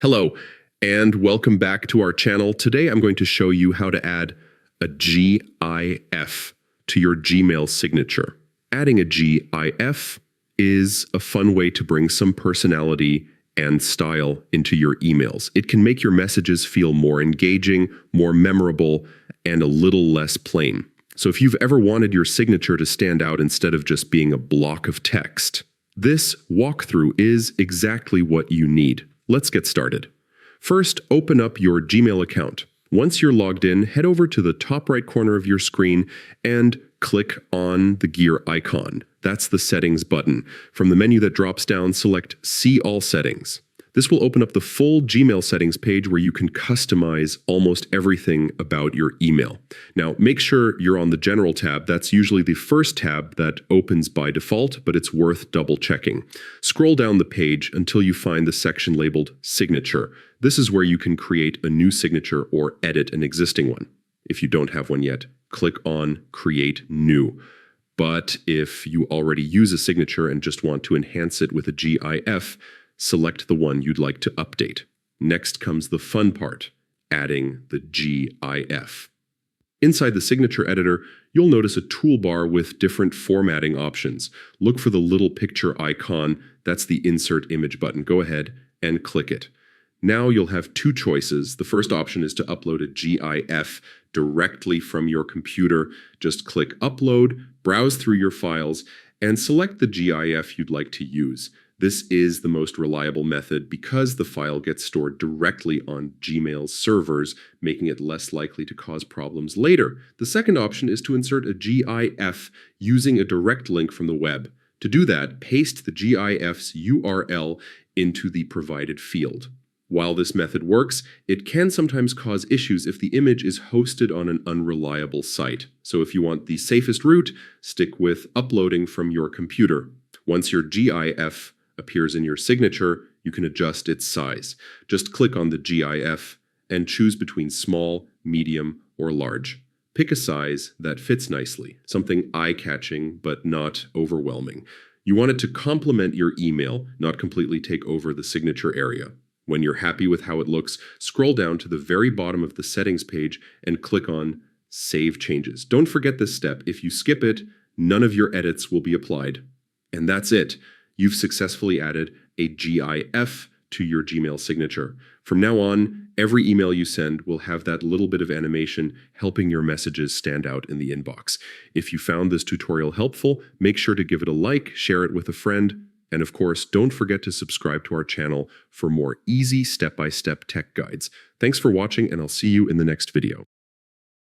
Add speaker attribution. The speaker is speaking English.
Speaker 1: Hello, and welcome back to our channel. Today I'm going to show you how to add a GIF to your Gmail signature. Adding a GIF is a fun way to bring some personality and style into your emails. It can make your messages feel more engaging, more memorable, and a little less plain. So if you've ever wanted your signature to stand out instead of just being a block of text, this walkthrough is exactly what you need. Let's get started. First, open up your Gmail account. Once you're logged in, head over to the top right corner of your screen and click on the gear icon. That's the Settings button. From the menu that drops down, select See All Settings. This will open up the full Gmail settings page where you can customize almost everything about your email. Now, make sure you're on the General tab. That's usually the first tab that opens by default, but it's worth double checking. Scroll down the page until you find the section labeled Signature. This is where you can create a new signature or edit an existing one. If you don't have one yet, click on Create New. But if you already use a signature and just want to enhance it with a GIF, select the one you'd like to update. Next comes the fun part, adding the GIF. Inside the signature editor, you'll notice a toolbar with different formatting options. Look for the little picture icon, that's the Insert Image button. Go ahead and click it. Now you'll have two choices. The first option is to upload a GIF directly from your computer. Just click Upload, browse through your files, and select the GIF you'd like to use. This is the most reliable method because the file gets stored directly on Gmail's servers, making it less likely to cause problems later. The second option is to insert a GIF using a direct link from the web. To do that, paste the GIF's URL into the provided field. While this method works, it can sometimes cause issues if the image is hosted on an unreliable site. So if you want the safest route, stick with uploading from your computer. Once your GIF appears in your signature, you can adjust its size. Just click on the GIF and choose between small, medium, or large. Pick a size that fits nicely, something eye-catching but not overwhelming. You want it to complement your email, not completely take over the signature area. When you're happy with how it looks, scroll down to the very bottom of the settings page and click on Save Changes. Don't forget this step. If you skip it, none of your edits will be applied. And that's it. You've successfully added a GIF to your Gmail signature. From now on, every email you send will have that little bit of animation helping your messages stand out in the inbox. If you found this tutorial helpful, make sure to give it a like, share it with a friend, and of course, don't forget to subscribe to our channel for more easy step-by-step tech guides. Thanks for watching, and I'll see you in the next video.